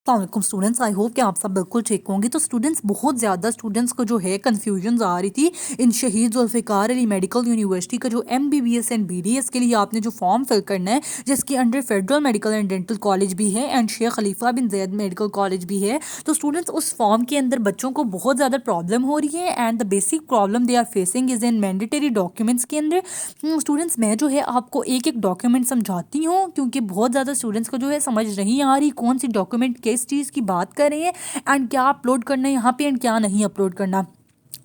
अस्सलाम स्टूडेंट्स, आई होप कि आप सब बिल्कुल ठीक होंगे। तो स्टूडेंट्स, बहुत ज़्यादा स्टूडेंट्स को जो है कन्फ्यूजन आ रही थी इन शहीद जुल्फ़िकार अली मेडिकल यूनिवर्सिटी का जो MBBS एंड BDS के लिए आपने जो फॉर्म फिल करना है, जिसके under federal medical and dental college भी है and Sheikh Khalifa bin Zayed medical college भी है। तो स्टूडेंट्स, उस फॉर्म के अंदर बच्चों को बहुत ज़्यादा प्रॉब्लम हो रही है and the basic problem they are facing is in mandatory documents के अंदर। स्टूडेंट्स, मैं जो है आपको एक एक डॉक्यूमेंट समझाती हूँ, क्योंकि बहुत ज़्यादा स्टूडेंट्स को जो है समझ नहीं आ रही कौन सी डॉक्यूमेंट किस चीज़ की बात कर रहे हैं एंड क्या अपलोड करना है यहाँ पे एंड क्या नहीं अपलोड करना।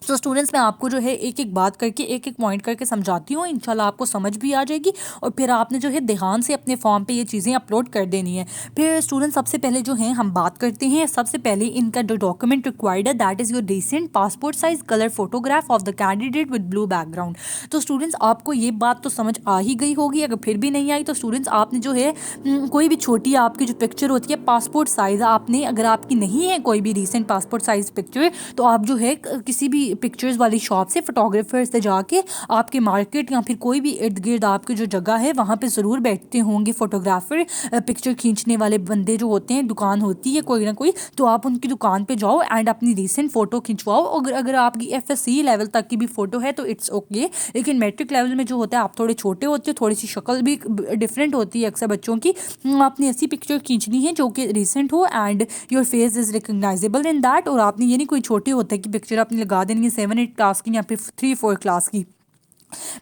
तो स्टूडेंट्स, मैं आपको जो है एक एक बात करके एक एक पॉइंट करके समझाती हूँ, इंशाल्लाह आपको समझ भी आ जाएगी और फिर आपने जो है ध्यान से अपने फॉर्म पे ये चीज़ें अपलोड कर देनी है। फिर स्टूडेंट्स, सबसे पहले जो है हम बात करते हैं, सबसे पहले इनका जो डॉक्यूमेंट रिक्वायर्ड है that is your recent passport size colour photograph of the candidate with blue background. तो स्टूडेंट्स, आपको ये बात तो समझ आ ही गई होगी। अगर फिर भी नहीं आई तो स्टूडेंट्स, आपने जो है कोई भी छोटी आपकी जो पिक्चर होती है पासपोर्ट साइज़, आपने अगर आपकी नहीं है कोई भी रिसेंट पासपोर्ट साइज़ पिक्चर, तो आप जो है किसी भी पिक्चर्स वाली शॉप से फोटोग्राफर से जाके आपके मार्केट या फिर कोई भी इर्द गिर्द आपकी जो जगह है वहाँ पे ज़रूर बैठते होंगे फोटोग्राफर, पिक्चर खींचने वाले बंदे जो होते हैं, दुकान होती है कोई ना कोई, तो आप उनकी दुकान पे जाओ एंड अपनी रिसेंट फ़ोटो खिंचवाओ। अगर आपकी FSC लेवल तक की भी फ़ोटो है तो इट्स ओके, लेकिन मैट्रिक लेवल में जो होता है आप थोड़े छोटे होते हो, थोड़ी सी शक्ल भी डिफरेंट होती है अक्सर बच्चों की। आपने ऐसी पिक्चर खींचनी है जो कि रिसेंट हो and your face is recognisable in that, और आपने ये नहीं कोई छोटे होते कि पिक्चर आपने लगा देनी है 7-8 क्लास की या फिर 3-4 क्लास की।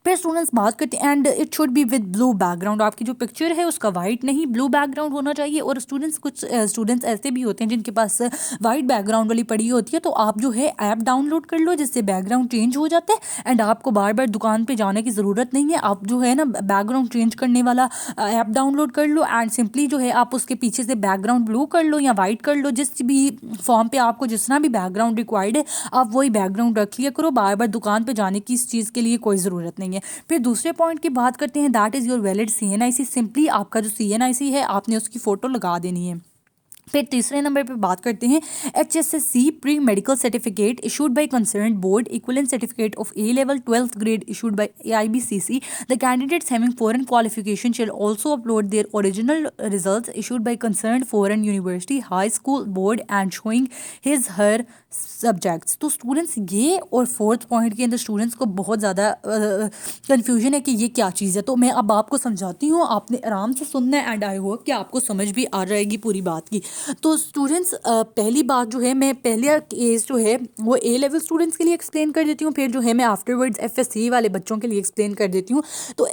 फिर स्टूडेंट्स बात करते हैं and it should be with blue background, आपकी जो पिक्चर है उसका वाइट नहीं ब्लू बैकग्राउंड होना चाहिए। और स्टूडेंट्स, कुछ स्टूडेंट्स ऐसे भी होते हैं जिनके पास वाइट बैकग्राउंड वाली पड़ी होती है, तो आप जो है ऐप डाउनलोड कर लो जिससे बैकग्राउंड चेंज हो जाता है एंड आपको बार बार दुकान पे जाने की ज़रूरत नहीं है। आप जो है ना बैकग्राउंड चेंज करने वाला ऐप डाउनलोड कर लो एंड सिंपली जो है आप उसके पीछे से बैकग्राउंड ब्लू कर लो या वाइट कर लो, जिस भी फॉर्म पे आपको जितना भी बैकग्राउंड रिक्वायर्ड है आप वही बैकग्राउंड रख लिया करो, बार बार दुकान पे जाने की इस चीज़ के लिए कोई ज़रूरत नहीं है। फिर दूसरे पॉइंट की बात करते हैं, that is your valid CNIC। Simply आपका जो CNIC है आपने उसकी फ़ोटो लगा देनी है। फिर तीसरे नंबर पे बात करते हैं, HSSC pre medical certificate issued by concerned board, equivalent certificate of A level 12th grade issued by IBCC। The candidates having foreign qualification shall also upload their original results issued by concerned foreign university, high school board and showing his her subjects. तो students, ये और fourth point के अंदर students को बहुत ज़्यादा confusion है कि ये क्या चीज़ है, तो मैं अब आपको समझाती हूँ, आपने आराम से सुनना है एंड आई होप कि आपको समझ भी आ जाएगी पूरी बात की। तो स्टूडेंट्स, पहली बात जो है, मैं पहले केस जो है वो A लेवल स्टूडेंट्स के लिए एक्सप्लेन कर देती हूँ, फिर जो है मैं आफ्टरवर्ड्स FSC वाले बच्चों के लिए एक्सप्लेन कर देती हूँ। तो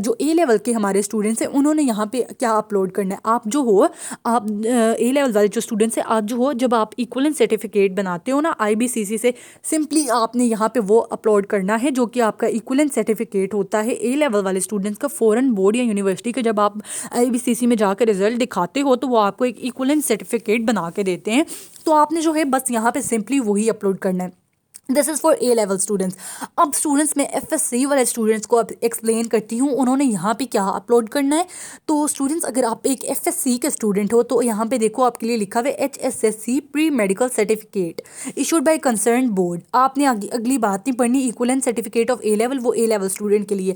जो A लेवल के हमारे स्टूडेंट्स हैं उन्होंने यहाँ पे क्या अपलोड करना है, आप जो हो, आप A लेवल वाले जो स्टूडेंट्स हैं, आप जो हो, जब आप इक्विवेलेंट सर्टिफिकेट बनाते हो ना IBCC से, सिंपली आपने यहाँ पे वो अपलोड करना है जो कि आपका इक्विवेलेंट सर्टिफिकेट होता है A लेवल वाले स्टूडेंट्स का। फॉरेन बोर्ड या यूनिवर्सिटी का जब आप IBCC में जाकर रिजल्ट दिखाते हो तो वो आपको एक इक्विवेलेंट सर्टिफिकेट बना के देते हैं, तो आपने जो है बस यहाँ पे सिंपली वही अपलोड करना है। This is for A level students. अब स्टूडेंट्स, मैं FSC वाले स्टूडेंट्स को अब एक्सप्लेन करती हूँ उन्होंने यहाँ पे क्या अपलोड करना है। तो स्टूडेंट्स, अगर आप एक FSC के स्टूडेंट हो तो यहाँ पे देखो आपके लिए लिखा हुआ है HSSC pre medical certificate issued by concern board. आपने अगली बात नहीं पढ़नी, equivalent certificate of A level, वो A लेवल स्टूडेंट के लिए।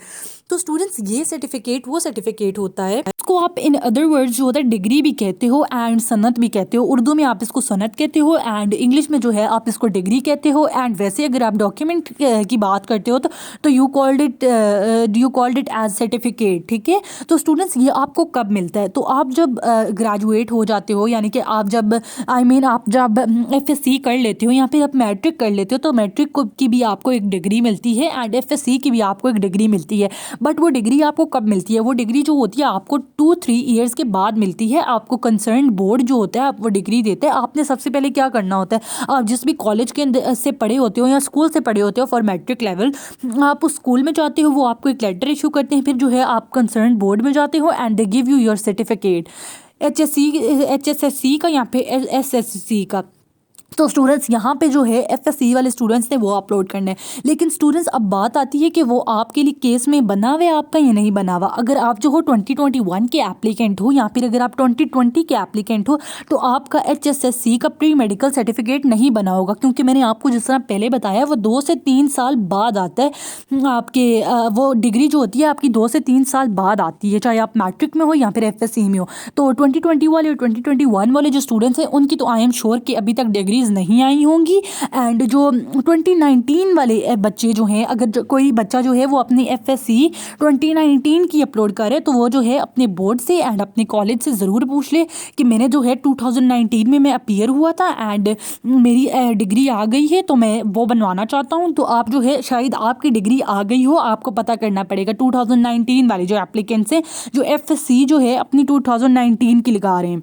तो स्टूडेंट्स, ये सर्टिफिकेट वो सर्टिफिकेट होता है, इसको आप इन अदर वर्ड्स जो होता है डिग्री भी कहते हो एंड सनत भी कहते हो। उर्दू में आप इसको सनत कहते हो एंड इंग्लिश में जो है आप इसको डिग्री कहते हो। एंड वैसे अगर आप डॉक्यूमेंट की बात करते हो तो you called it as certificate, ठीक है। तो स्टूडेंट्स, ये आपको कब मिलता है, तो आप जब ग्रेजुएट हो जाते हो, यानी कि आप जब आप जब FSC कर लेते हो या फिर आप मैट्रिक कर लेते हो, तो मैट्रिक की भी आपको एक डिग्री मिलती है एंड FSC की भी आपको एक डिग्री मिलती है। बट वो डिग्री आपको कब मिलती है, वो डिग्री जो होती है आपको 2-3 ईयर्स के बाद मिलती है। आपको कंसर्न बोर्ड जो होता है आप वो डिग्री देते हैं। आपने सबसे पहले क्या करना होता है, आप जिस भी कॉलेज के अंदर से पढ़े होते हो या स्कूल से पढ़े होते हो फॉर मैट्रिक लेवल, आप उस स्कूल में जाते हो, वो आपको एक लेटर इशू करते हैं, फिर जो है आप कंसर्न बोर्ड में जाते हो and they give you your certificate. HSSC का या फिर SSC का। तो स्टूडेंट्स यहाँ पे जो है एफएससी वाले स्टूडेंट्स ने वो अपलोड करना है। लेकिन स्टूडेंट्स अब बात आती है कि वो आपके लिए केस में बना हुआ है आपका या नहीं बना हुआ। अगर आप जो हो 2021 के एप्लीकेंट हो या फिर अगर आप 2020 के एप्लीकेंट हो तो आपका HSSC का प्री मेडिकल सर्टिफिकेट नहीं बना होगा, क्योंकि मैंने आपको जिस तरह पहले बताया वो 2 से 3 साल बाद आता है। आपके वो डिग्री जो होती है आपकी 2 से 3 साल बाद आती है, चाहे आप मैट्रिक में हो या फिर एफएससी में हो। तो 2020 वाले और 2021 वाले जो स्टूडेंट्स हैं उनकी तो आई एम श्योर कि अभी तक डिग्रीज नहीं आई होंगी। एंड जो 2019 वाले बच्चे जो हैं, अगर कोई बच्चा जो है वो अपनी एफएससी 2019 की अपलोड करे तो वो जो है अपने बोर्ड से एंड अपने कॉलेज से ज़रूर पूछ ले कि मैंने जो है 2019 में मैं अपीयर हुआ था एंड मेरी डिग्री आ गई है तो मैं वो बनवाना चाहता हूँ। तो आप जो है शायद आपकी डिग्री आ गई हो, आपको पता करना पड़ेगा। 2019 वाले जो एप्लीकेंट्स हैं जो एफएससी जो है अपनी 2019 की लगा रहे हैं।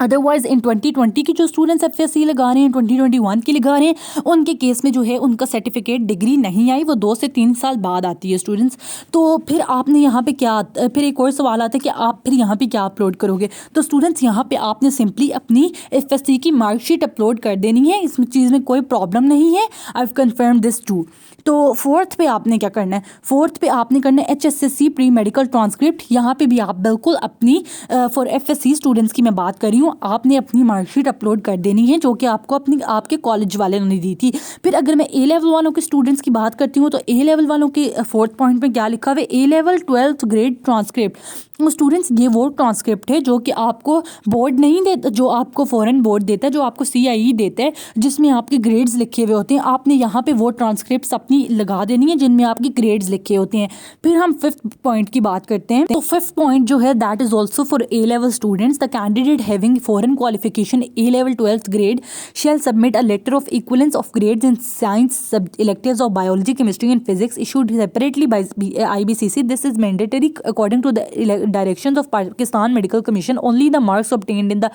अदरवाइज इन 2020 की जो स्टूडेंट्स एफएससी लगा रहे हैं, 2021 की लगा रहे हैं, उनके केस में जो है उनका सर्टिफिकेट डिग्री नहीं आई, वो 2 से 3 साल बाद आती है स्टूडेंट्स। तो फिर आपने यहाँ पे क्या, फिर एक और सवाल आता है कि आप फिर यहाँ पे क्या अपलोड करोगे। तो स्टूडेंट्स यहाँ पे आपने सिंपली अपनी एफएससी की मार्कशीट अपलोड कर देनी है, इसमें चीज़ में कोई प्रॉब्लम नहीं है। I have confirm this too. तो फोर्थ पे आपने क्या करना है, फोर्थ पे आपने करना है HSSC प्री मेडिकल ट्रांसक्रिप्ट। यहाँ पे भी आप बिल्कुल अपनी फॉर एफएससी स्टूडेंट्स की मैं बात कर रही हूँ, आपने अपनी मार्कशीट अपलोड कर देनी है जो कि आपको अपनी आपके कॉलेज वाले ने दी थी। फिर अगर मैं ए लेवल वालों के स्टूडेंट्स की बात करती हूँ तो ए लेवल वालों के फोर्थ पॉइंट में क्या लिखा हुआ है, A level 12th grade transcript. Students ये वो ट्रांसक्रिप्ट है जो कि आपको बोर्ड नहीं देता, जो आपको फॉरेन बोर्ड देता है, जो आपको CIE देता है, जिसमें आपके ग्रेड्स लिखे हुए होते हैं। आपने यहाँ पे वो ट्रांसक्रिप्ट्स अपनी लगा देनी है जिनमें आपके ग्रेड्स लिखे होते हैं। फिर हम फिफ्थ पॉइंट की बात करते हैं। तो फिफ्थ पॉइंट जो है that is also for a level students. The candidate having foreign qualification A level 12th grade shall submit a letter of equivalence of grades in science electives of biology, chemistry and physics issued separately by IBCC. This is mandatory according to the directions of Pakistan Medical Commission. Only the marks obtained in the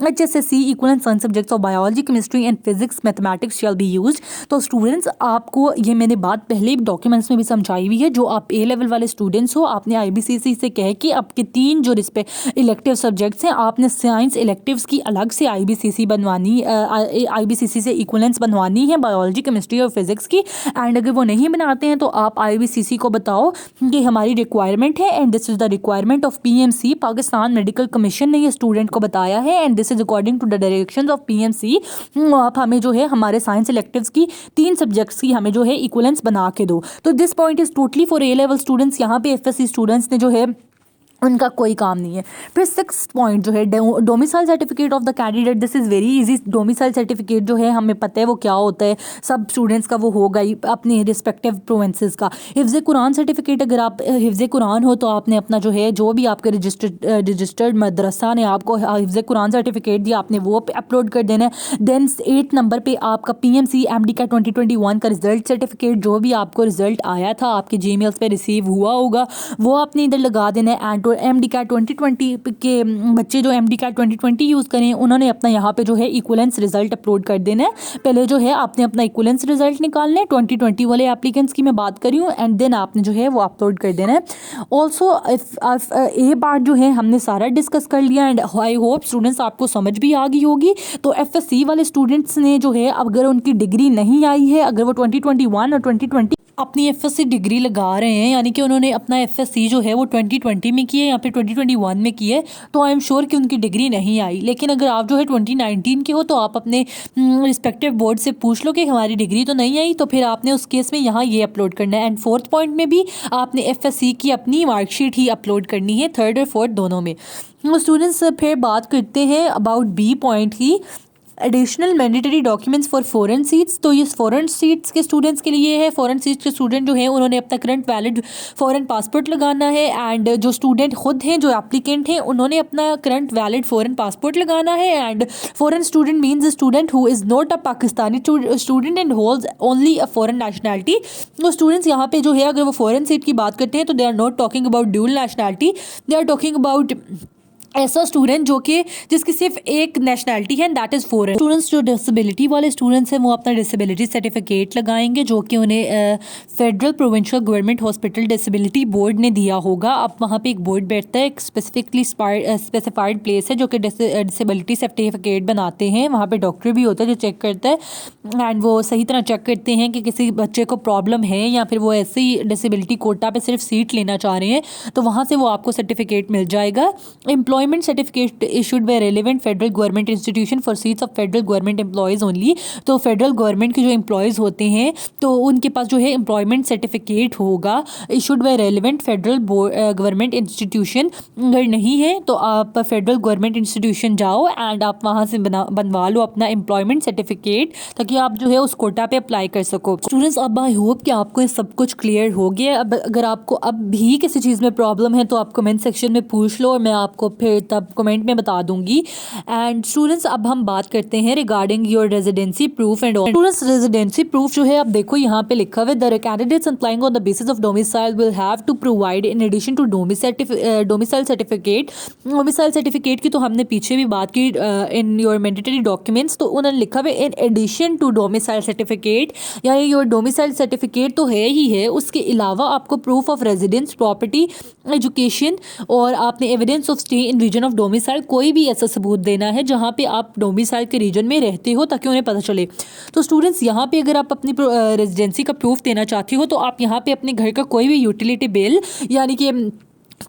HSSC equivalent science subjects of biology, chemistry and physics, mathematics shall be used. तो students आपको ये मैंने बात पहले documents में भी समझाई हुई है। जो आप ए लेवल वाले स्टूडेंट्स हो, आपने IBCC से कह के आपके 3 जो इलेक्टिव सब्जेक्ट्स हैं, आपने साइंस इलेक्टिव्स की अलग से IBCC बनवानी, IBCC से इक्वलेंस बनवानी है बायोलॉजी, केमिस्ट्री और फिजिक्स की। एंड अगर वो नहीं बनाते हैं तो आप IBCC को बताओ कि हमारी रिक्वायरमेंट है and this is the requirement of PMC, Pakistan medical commission ने ये स्टूडेंट को बताया है and this is according to the directions of PMC। आप हमें जो है हमारे साइंस इलेक्टिव्स की 3 सब्जेक्ट्स की हमें जो है इक्वलेंस बना के दो। तो this point is totally for a level students. यहाँ पे एफएससी स्टूडेंट्स ने जो है उनका कोई काम नहीं है। फिर 6th पॉइंट जो है domicile certificate of the candidate. This is very easy. Domicile certificate जो है हमें पता है वो क्या होता है, सब स्टूडेंट्स का वो होगा ही अपने रिस्पेक्टिव प्रोविंसेस का। हिफ्ज़ कुरान सर्टिफिकेट, अगर आप हिफ्ज़ कुरान हो तो आपने अपना जो है जो भी आपके रजिस्टर्ड मदरसा ने आपको हिफ्ज़ कुरान सर्टिफिकेट दिया आपने वो अपलोड कर देना है। देन 8 नंबर पे आपका PMC MD का 2021 का रिजल्ट सर्टिफिकेट, जो भी आपको रिजल्ट आया था आपके जीमेल्स पे रिसीव हुआ होगा वो आपने इधर लगा देना है। एंड MD-CAT 2020 के बच्चे जो MD-CAT 2020 यूज़ करें उन्होंने अपना यहाँ पे जो है इक्वलेंस रिजल्ट अपलोड कर देना है। पहले जो है आपने अपना इक्वलेंस रिजल्ट निकालना है, 2020 वाले एप्लीकेंट्स की मैं बात कर रही हूँ, एंड देन आपने जो है वो अपलोड कर देना है। ऑल्सो ये पार्ट जो है हमने सारा डिस्कस कर लिया एंड आई होप स्टूडेंट्स आपको समझ भी आ गई होगी। तो FSC वाले स्टूडेंट्स ने जो है अगर उनकी डिग्री नहीं आई है, अगर वो 2021 और 2020 अपनी FSC डिग्री लगा रहे हैं, यानी कि उन्होंने अपना FSC जो है वो 2020 में की है या फिर 2021 में की है, तो आई एम श्योर कि उनकी डिग्री नहीं आई। लेकिन अगर आप जो है 2019 के हो तो आप अपने रिस्पेक्टिव बोर्ड से पूछ लो कि हमारी डिग्री तो नहीं आई, तो फिर आपने उस केस में यहाँ ये अपलोड करना है। एंड 4th पॉइंट में भी आपने FSC की अपनी मार्कशीट ही अपलोड करनी है, 3rd और 4th दोनों में। स्टूडेंट्स फिर बात करते हैं अबाउट B पॉइंट की, additional mandatory documents for foreign seats. तो ये फॉरेन सीट्स के स्टूडेंट्स के लिए है। फॉरेन सीट्स के स्टूडेंट जो हैं उन्होंने अपना करंट वैलिड फॉरेन पासपोर्ट लगाना है एंड जो स्टूडेंट खुद हैं जो एप्लीकेंट हैं उन्होंने अपना करंट वैलिड फॉरेन पासपोर्ट लगाना है। And foreign student means student who is not a Pakistani student and holds only a foreign nationality. तो स्टूडेंट्स यहाँ पे जो है अगर वो फॉरेन सीट की बात करते हैं तो they are not talking about dual nationality, they are talking about ऐसा स्टूडेंट जो कि जिसकी सिर्फ एक नेशनैलिटी है, दैट इज़ फॉरेन स्टूडेंट्स। जो डिसेबिलिटी वाले स्टूडेंट्स हैं वो अपना डिसेबिलिटी सर्टिफिकेट लगाएंगे जो कि उन्हें federal provincial government hospital disability board ने दिया होगा। अब वहाँ पे एक बोर्ड बैठता है, एक स्पेसिफिकली स्पेसिफाइड प्लेस है जो कि डिसेबिलिटी सर्टिफिकेट बनाते हैं। वहाँ पे डॉक्टर भी होता है जो चेक करता है एंड वो सही तरह चेक करते हैं कि किसी बच्चे को प्रॉब्लम है या फिर वो ऐसे ही डिसेबिलिटी कोटा पे सिर्फ सीट लेना चाह रहे हैं, तो वहाँ से वो आपको सर्टिफिकेट मिल जाएगा। Employment certificate issued by relevant federal government institution for seats of federal government employees only. तो फेडरल गवर्नमेंट के जो एम्प्लॉयज़ होते हैं तो उनके पास जो है एम्प्लॉयमेंट सर्टिफिकेट होगा issued by relevant federal government institution. अगर नहीं है तो आप फेडरल गवर्नमेंट इंस्टीट्यूशन जाओ एंड आप वहाँ से बनवा लो अपना एम्प्लॉयमेंट सर्टिफिकेट ताकि आप जो है उस कोटा पे अप्लाई कर सको। स्टूडेंट्स, अब आई होप कि आपको ये सब कुछ क्लियर हो गया। अब अगर आपको अब भी किसी चीज़ में प्रॉब्लम है तो आप कमेंट सेक्शन में पूछ लो और मैं आपको फिर तब कमेंट में बता दूंगी। एंड स्टूडेंट्स, अब हम बात करते हैं regarding your residency proof and all. Students, residency proof जो है अब देखो यहाँ पे लिखा हुआ है, the candidates applying on the basis of domicile will have to provide in addition to domicile certificate. Domicile certificate की तो हमने पीछे भी बात की इन योर मैंडेटरी डॉक्यूमेंट्स, तो उन्होंने लिखा हुआ है in addition to domicile certificate, यानी योर डोमिसाइल सर्टिफिकेट तो है ही है, उसके अलावा आपको proof of residence, property, education और आपने evidence of stay in region of domicile, कोई भी ऐसा सबूत देना है जहाँ पे आप डोमिसाइल के रीजन में रहते हो ताकि उन्हें पता चले। तो स्टूडेंट्स, यहाँ पे अगर आप अपनी रेजिडेंसी का प्रूफ देना चाहते हो तो आप यहाँ पे अपने घर का कोई भी यूटिलिटी बिल यानी कि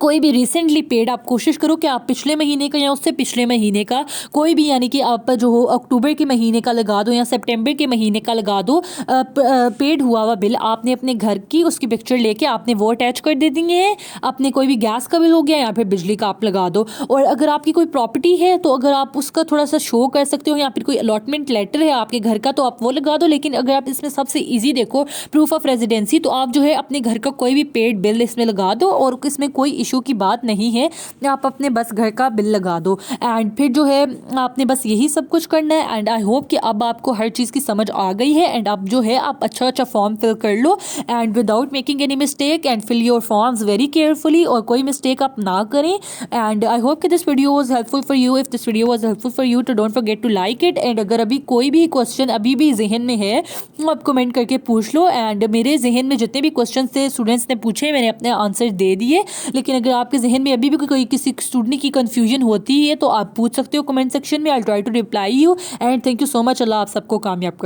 कोई भी रिसेंटली पेड, आप कोशिश करो कि आप पिछले महीने का या उससे पिछले महीने का कोई भी, यानी कि आप जो हो अक्टूबर के महीने का लगा दो या सितंबर के महीने का लगा दो, पेड हुआ हुआ बिल आपने अपने घर की उसकी पिक्चर लेके आपने वो अटैच कर दे देंगे हैं। अपने कोई भी गैस का बिल हो गया या फिर बिजली का आप लगा दो। और अगर आपकी कोई प्रॉपर्टी है तो अगर आप उसका थोड़ा सा शो कर सकते हो या फिर कोई अलॉटमेंट लेटर है आपके घर का तो आप वो लगा दो। लेकिन अगर आप इसमें सबसे ईजी देखो प्रूफ ऑफ रेजिडेंसी, तो आप जो है अपने घर का कोई भी पेड बिल इसमें लगा दो और इसमें कोई इशू की बात नहीं है, आप अपने बस घर का बिल लगा दो एंड फिर जो है आपने बस यही सब कुछ करना है। एंड आई होप कि अब आपको हर चीज़ की समझ आ गई है एंड अब जो है आप अच्छा अच्छा फॉर्म फिल कर लो and without making any mistake and fill your forms very carefully, और कोई मिस्टेक आप ना करें। एंड आई होप कि this video was helpful for you. If this video was helpful for you तो don't forget to like it. And अगर अभी कोई भी क्वेश्चन अभी भी जहन में है तो आप कमेंट करके पूछ लो। एंड मेरे जहन में जितने भी क्वेश्चन थे स्टूडेंट्स ने पूछे मैंने अपने आंसर दे दिए, लेकिन अगर आपके जहन में अभी भी कोई किसी स्टूडेंट की कन्फ्यूजन होती है तो आप पूछ सकते हो कमेंट सेक्शन में। I try to reply you and thank you so much. Allah आप सबको कामयाब कर।